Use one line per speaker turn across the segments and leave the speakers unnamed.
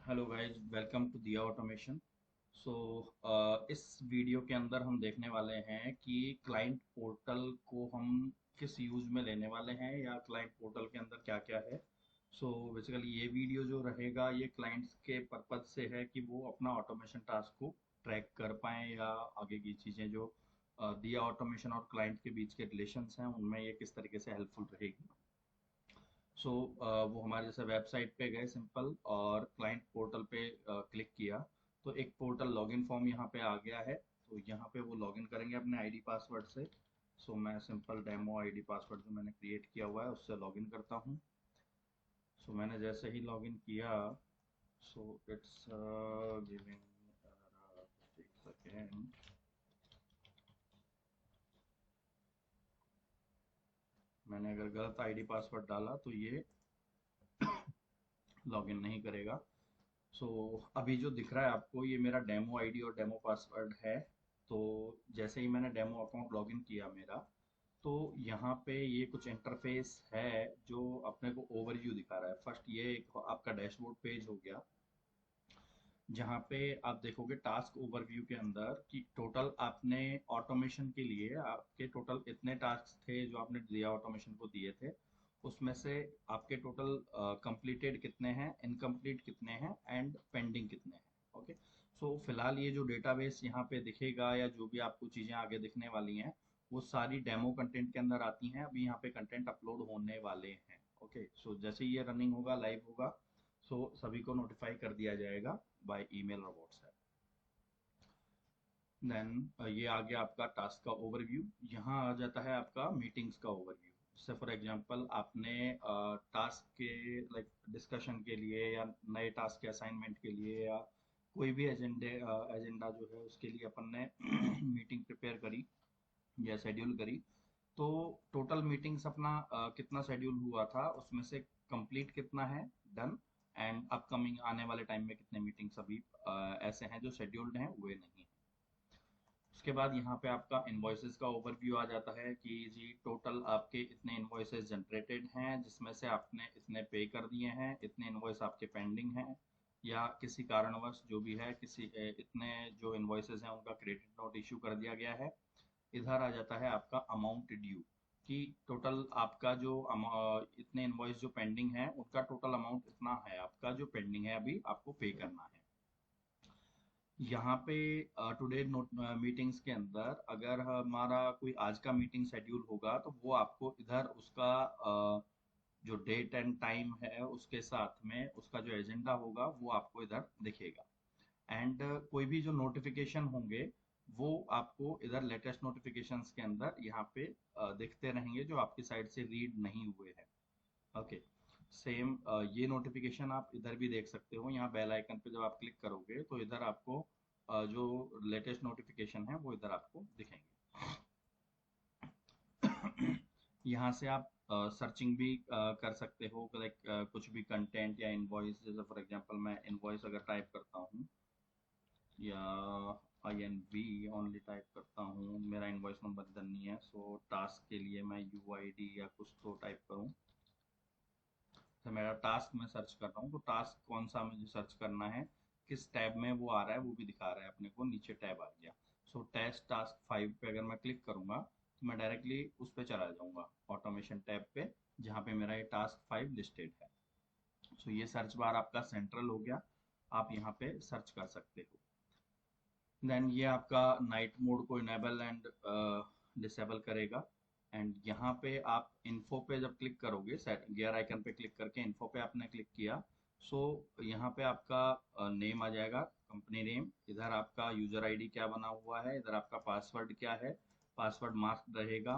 Hello guys, welcome to दिया automation. सो इस video के अंदर हम देखने वाले हैं कि क्लाइंट पोर्टल को हम किस यूज में लेने वाले हैं या क्लाइंट पोर्टल के अंदर क्या क्या है। सो बेसिकली ये वीडियो जो रहेगा ये क्लाइंट्स के पर्पज से है कि वो अपना ऑटोमेशन टास्क को ट्रैक कर पाएँ या आगे की चीज़ें जो दिया ऑटोमेशन और क्लाइंट के बीच के रिलेशंस हैं उनमें ये किस तरीके से हेल्पफुल रहेगी। सो वो हमारे जैसे वेबसाइट पे गए सिंपल और क्लाइंट पोर्टल पे क्लिक किया तो एक पोर्टल लॉगिन फॉर्म यहाँ पे आ गया है। तो यहाँ पे वो लॉगिन करेंगे अपने आईडी पासवर्ड से। सो मैं सिंपल डेमो आईडी पासवर्ड जो मैंने क्रिएट किया हुआ है उससे लॉगिन करता हूँ। सो मैंने जैसे ही लॉगिन किया सो इट्स गिविंग एक सेकेंड। मैंने अगर गलत आईडी पासवर्ड डाला तो ये लॉगिन नहीं करेगा। सो अभी जो दिख रहा है आपको ये मेरा डेमो आईडी और डेमो पासवर्ड है। तो जैसे ही मैंने डेमो अकाउंट लॉगिन किया मेरा तो यहाँ पे ये कुछ इंटरफेस है जो अपने को ओवरव्यू दिखा रहा है। फर्स्ट ये एक आपका डैशबोर्ड पेज हो गया जहाँ पे आप देखोगे टास्क ओवरव्यू के अंदर कि टोटल आपने ऑटोमेशन के लिए आपके टोटल इतने टास्क थे जो आपने दिया ऑटोमेशन को दिए थे। उसमें से आपके टोटल कंप्लीटेड कितने हैं, इनकम्प्लीट कितने हैं एंड पेंडिंग कितने हैं। ओके। सो फिलहाल ये जो डेटाबेस यहाँ पे दिखेगा या जो भी आपको चीज़ें आगे दिखने वाली हैं वो सारी डेमो कंटेंट के अंदर आती हैं। अभी यहाँ पे कंटेंट अपलोड होने वाले हैं। ओके। सो जैसे ही ये रनिंग होगा, लाइव होगा, सो सभी को नोटिफाई कर दिया जाएगा बाय ईमेल और व्हाट्सएप। देन ये आ गया आपका टास्क का ओवरव्यू। यहाँ आ जाता है आपका मीटिंग्स का ओवरव्यू। जैसे फॉर एग्जांपल आपने टास्क के लाइक डिस्कशन के लिए या नए टास्क के असाइनमेंट के लिए या कोई भी एजेंडा जो है उसके लिए अपन ने मीटिंग प्रिपेयर करी या शेड्यूल करी। तो टोटल मीटिंग्स अपना कितना शेड्यूल हुआ था उसमें से कंप्लीट कितना है, डन, एंड अपकमिंग आने वाले टाइम में कितने मीटिंग्स अभी ऐसे हैं जो शेड्यूल्ड हैं हुए नहीं हैं। उसके बाद यहाँ पे आपका इनवॉइसेस का ओवरव्यू आ जाता है कि जी टोटल आपके इतने इनवॉइसेस जनरेटेड हैं जिसमें से आपने इतने पे कर दिए हैं, इतने इनवॉइस आपके पेंडिंग हैं या किसी कारणवश जो भी है इतने जो इनवॉइसेस हैं उनका क्रेडिट नोट इशू कर दिया गया है। इधर आ जाता है आपका अमाउंट ड्यू कि टोटल आपका जो इतने इनवॉइस जो पेंडिंग है उनका टोटल अमाउंट इतना है आपका जो पेंडिंग है अभी आपको पे करना है। यहाँ पे टुडे नोट मीटिंग्स के अंदर अगर हमारा कोई आज का मीटिंग शेड्यूल होगा तो वो आपको इधर उसका जो डेट एंड टाइम है उसके साथ में उसका जो एजेंडा होगा वो आपको इधर दिखेगा। एंड कोई भी जो नोटिफिकेशन होंगे वो आपको इधर लेटेस्ट नोटिफिकेशंस के अंदर यहाँ पे दिखते रहेंगे जो आपकी साइड से रीड नहीं हुए हैं। ओके। सेम ये नोटिफिकेशन आप इधर भी देख सकते हो। यहाँ बेल आइकन पे जब आप क्लिक करोगे तो इधर आपको जो लेटेस्ट नोटिफिकेशन है वो इधर आपको दिखेंगे। यहाँ से आप सर्चिंग भी कर सकते हो लाइक कुछ भी कंटेंट या इनवॉइस। जैसे फॉर एग्जांपल मैं इनवॉइस अगर टाइप करता हूँ या INV ओनली टाइप करता हूँ, मेरा इनवॉइस नंबर इधर नहीं है। सो टास्क के लिए मैं UID या कुछ तो टाइप करूँ। तो मेरा टास्क मैं सर्च कर रहा हूँ तो टास्क कौन सा मुझे सर्च करना है, किस टैब में वो आ रहा है वो भी दिखा रहा है अपने को। नीचे टैब आ गया। सो टेस्ट टास्क 5 पे अगर मैं क्लिक करूंगा तो मैं डायरेक्टली उस पे चला जाऊंगा ऑटोमेशन टैब पे जहाँ पे मेरा ये टास्क 5 लिस्टेड है। सो ये सर्च बार आपका सेंट्रल हो गया, आप यहाँ पे सर्च कर सकते हो। देन ये आपका नाइट मोड को इनेबल एंड डिसेबल करेगा। एंड यहाँ पे आप इन्फो पे जब क्लिक करोगे, सेट गियर आइकन पे क्लिक करके इन्फो पे आपने क्लिक किया। सो यहाँ पे आपका नेम आ जाएगा, कंपनी नेम, इधर आपका यूजर आईडी क्या बना हुआ है, इधर आपका पासवर्ड क्या है, पासवर्ड मास्क रहेगा।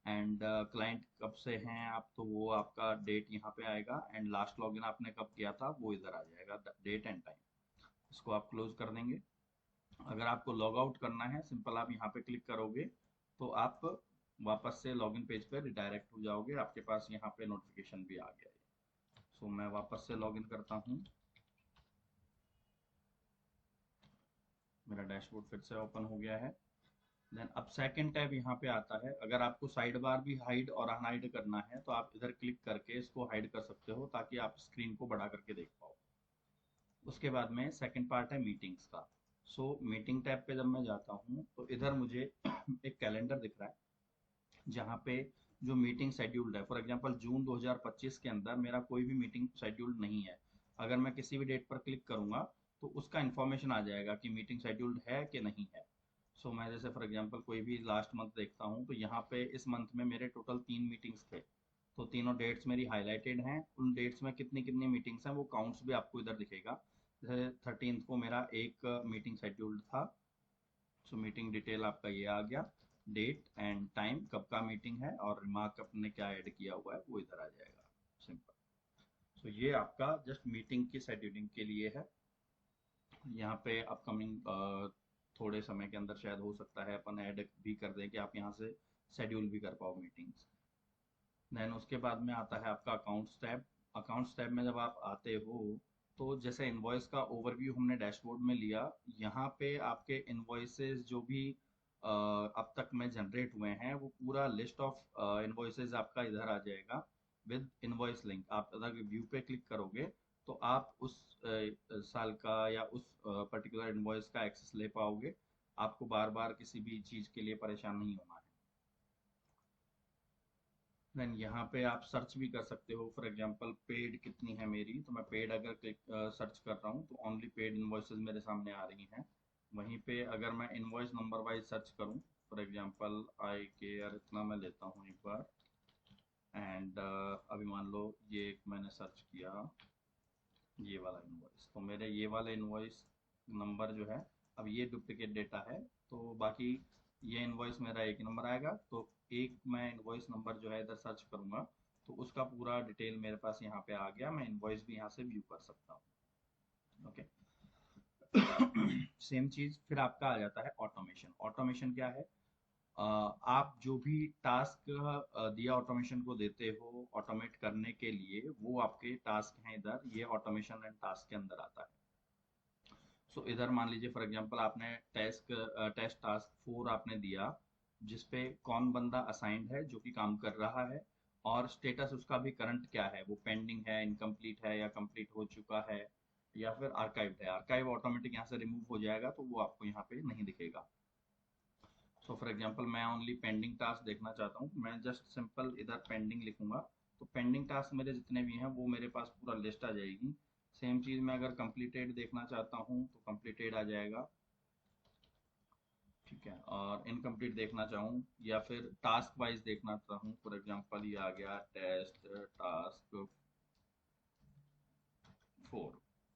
एंड क्लाइंट कब से हैं आप तो वो आपका डेट यहाँ पे आएगा एंड लास्ट लॉगिन आपने कब किया था वो इधर आ जाएगा, डेट एंड टाइम। इसको आप क्लोज कर देंगे। अगर आपको लॉग आउट करना है सिंपल आप यहाँ पे क्लिक करोगे तो आप वापस से लॉगिन पेज पर रिडायरेक्ट हो जाओगे। आपके पास यहाँ पे नोटिफिकेशन भी आ गया है। सो मैं वापस से लॉगिन करता हूँ। मेरा डैशबोर्ड फिर से ओपन हो गया है। देन अब सेकंड टैब यहाँ पे आता है। अगर आपको साइड बार भी हाइड और अनहाइड करना है तो आप इधर क्लिक करके इसको हाइड कर सकते हो ताकि आप स्क्रीन को बड़ा करके देख पाओ। उसके बाद में सेकंड पार्ट है मीटिंग्स का। सो मीटिंग टैब पे जब मैं जाता हूँ तो इधर मुझे एक कैलेंडर दिख रहा है जहाँ पे जो मीटिंग शेड्यूल्ड है। फॉर एग्जांपल जून 2025 के अंदर मेरा कोई भी मीटिंग शेड्यूल्ड नहीं है। अगर मैं किसी भी डेट पर क्लिक करूंगा तो उसका इन्फॉर्मेशन आ जाएगा कि मीटिंग शेड्यूल्ड है कि नहीं है। सो मैं जैसे फॉर एग्जांपल कोई भी लास्ट मंथ देखता हूँ तो यहाँ पे इस मंथ में मेरे टोटल 3 मीटिंग्स थे। तो तीनों डेट्स मेरी हाईलाइटेड हैं। उन डेट्स में कितनी कितनी मीटिंग्स हैं वो काउंट्स भी आपको इधर दिखेगा। जैसे 13th को मेरा एक मीटिंग शेड्यूल्ड था। सो मीटिंग डिटेल आपका ये आ गया, डेट एंड टाइम कब का मीटिंग है और रिमार्क अपने क्या ऐड किया हुआ है वो इधर आ जाएगा। सिंपल। सो ये आपका जस्ट मीटिंग की शेड्यूलिंग के लिए है। यहाँ पे अपकमिंग थोड़े समय के अंदर शायद हो सकता है अपन ऐड भी कर दें कि आप यहाँ से शेड्यूल भी कर पाओ मीटिंग्स। देन उसके बाद में आता है आपका अकाउंट्स टैब। अकाउंट्स टैब में जब आप आते हो तो जैसे इनवॉइस का ओवरव्यू हमने डैशबोर्ड में लिया, यहाँ पे आपके इनवॉइसेस जो भी अब तक में जनरेट हुए हैं वो पूरा लिस्ट ऑफ इनवॉइसेस आपका इधर आ जाएगा विद इनवॉइस लिंक। आप अगर व्यू पे क्लिक करोगे तो आप उस साल का या उस पर्टिकुलर इनवॉइस का एक्सेस ले पाओगे। आपको बार बार किसी भी चीज़ के लिए परेशान नहीं होना है। देन यहाँ पे आप सर्च भी कर सकते हो। फॉर एग्जांपल पेड कितनी है मेरी, तो मैं पेड अगर क्लिक सर्च कर रहा हूँ तो ओनली पेड इनवॉइसेस मेरे सामने आ रही हैं। वहीं पे अगर मैं इनवॉइस नंबर वाइज सर्च करूँ, फॉर एग्जांपल आई केयर इतना मैं लेता हूँ एक बार एंड अभी मान लो ये एक मैंने सर्च किया ये वाला इनवॉइस, तो मेरे ये वाला इनवॉइस नंबर जो है, अब ये डुप्लीकेट डेटा है तो बाकी ये इनवॉइस मेरा एक नंबर आएगा। तो एक मैं इनवॉइस नंबर जो है इधर सर्च करूंगा तो उसका पूरा डिटेल मेरे पास यहाँ पे आ गया। मैं इनवॉइस भी यहाँ से व्यू कर सकता हूँ। ओके। सेम चीज फिर आपका आ जाता है ऑटोमेशन। ऑटोमेशन क्या है? आप जो भी टास्क दिया ऑटोमेशन को देते हो ऑटोमेट करने के लिए, वो आपके टास्क हैं इधर, ये ऑटोमेशन एंड टास्क के अंदर आता है। सो इधर मान लीजिए फॉर एग्जांपल आपने टेस्ट टास्क 4 आपने दिया जिसपे कौन बंदा असाइंड है जो कि काम कर रहा है और स्टेटस उसका भी करंट क्या है, वो पेंडिंग है, इनकम्प्लीट है या कंप्लीट हो चुका है या फिर आर्काइव्ड है। आर्काइव ऑटोमेटिक यहाँ से रिमूव हो जाएगा तो वो आपको यहाँ पे नहीं दिखेगा। सो फॉर एग्जांपल मैं ओनली पेंडिंग टास्क देखना चाहता हूँ, मैं जस्ट सिंपल इधर पेंडिंग लिखूंगा तो पेंडिंग टास्क मेरे जितने भी हैं वो मेरे पास पूरा लिस्ट आ जाएगी। सेम चीज मैं अगर कंप्लीटेड देखना चाहता हूँ तो कंप्लीटेड आ जाएगा। ठीक है। और इनकम्प्लीट देखना चाहूँ या फिर टास्क वाइज देखना चाहूँ, फॉर एग्जांपल ये आ गया टेस्ट टास्क 4।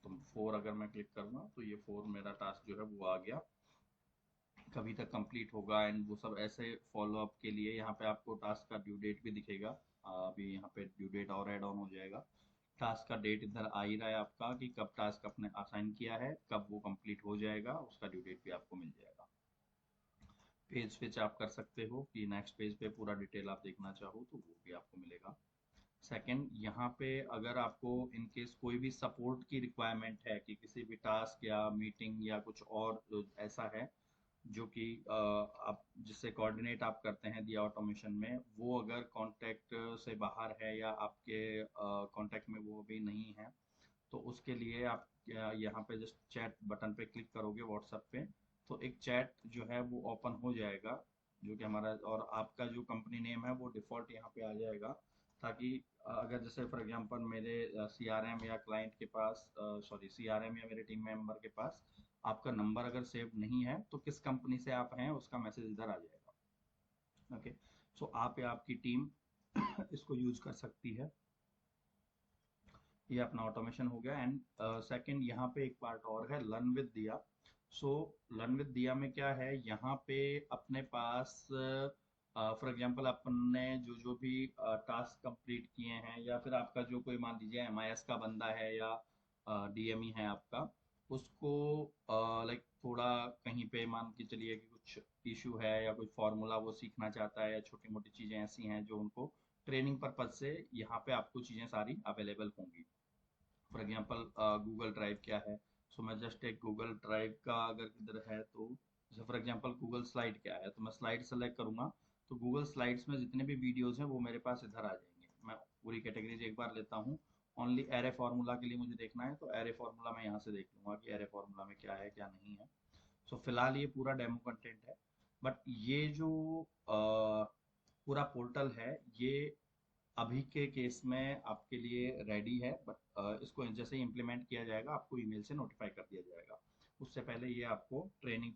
तो 4 अगर मैं क्लिक करूँगा तो ये 4 मेरा टास्क जो है वो आ गया, कभी तक कंप्लीट होगा एंड वो सब ऐसे फॉलो अप के लिए यहाँ पे आपको टास्क का ड्यू डेट भी दिखेगा। अभी यहाँ पे ड्यू डेट और ऐड ऑन हो जाएगा। टास्क का डेट इधर आ ही रहा है आपका कि कब टास्क आपने असाइन किया है, कब वो कंप्लीट हो जाएगा, उसका ड्यू डेट भी आपको मिल जाएगा। पेज स्विच आप कर सकते हो कि नेक्स्ट पेज पे पूरा डिटेल आप देखना चाहो तो वो भी आपको मिलेगा। सेकंड, यहाँ पे अगर आपको इन केस कोई भी सपोर्ट की रिक्वायरमेंट है कि किसी भी टास्क या मीटिंग या कुछ और ऐसा है जो कि आप जिससे कोऑर्डिनेट आप करते हैं दिया ऑटोमेशन में, वो अगर कांटेक्ट से बाहर है या आपके कांटेक्ट में वो अभी नहीं है तो उसके लिए आप यहाँ पे जस्ट चैट बटन पे क्लिक करोगे व्हाट्सएप पे तो एक चैट जो है वो ओपन हो जाएगा जो कि हमारा, और आपका जो कंपनी नेम है वो डिफ़ॉल्ट यहाँ पे आ जाएगा ताकि अगर जैसे फॉर एग्जांपल मेरे सीआरएम या क्लाइंट के पास, सॉरी सीआरएम या मेरे टीम मेंबर के पास आपका नंबर अगर सेव नहीं है तो किस कंपनी से आप हैं उसका मैसेज इधर आ जाएगा। ओके। सो आप या आपकी टीम इसको यूज कर सकती है। ये अपना ऑटोमेशन हो गया। एंड सेकंड यहाँ पे एक पार्ट और है लर्न विद दिया। सो लर्न विद दिया में क्या है, यहाँ पे अपने पास फॉर एग्जांपल अपन ने जो जो भी टास्क कंप्लीट किए हैं या फिर आपका जो कोई मान लीजिए एमआईएस का बंदा है या डीएमई है आपका, उसको लाइक थोड़ा कहीं पे मान के चलिए कि कुछ इशू है या कोई फॉर्मूला वो सीखना चाहता है या छोटी मोटी चीज़ें ऐसी हैं जो उनको ट्रेनिंग पर्पज से यहाँ पे आपको चीज़ें सारी अवेलेबल होंगी। फॉर एग्जांपल गूगल ड्राइव क्या है, सो मैं जस्ट एक गूगल ड्राइव का अगर इधर है तो जैसे फॉर एग्जांपल गूगल स्लाइड क्या है तो मैं स्लाइड सेलेक्ट करूंगा तो गूगल स्लाइड्स में जितने भी वीडियोस हैं वो मेरे पास इधर आ जाएंगे। मैं पूरी कैटेगरीज एक बार लेता हूँ। ओनली एरे फार्मूला के लिए मुझे देखना है तो एरे फार्मूला मैं यहाँ से देख लूंगा कि एरे फार्मूला में क्या है क्या नहीं है। सो फिलहाल ये पूरा डेमो कंटेंट है, बट ये जो पूरा पोर्टल है ये अभी के केस में आपके लिए रेडी है, बट इसको जैसे ही इम्प्लीमेंट किया जाएगा आपको ईमेल से नोटिफाई कर दिया जाएगा। उससे पहले ये आपको ट्रेनिंग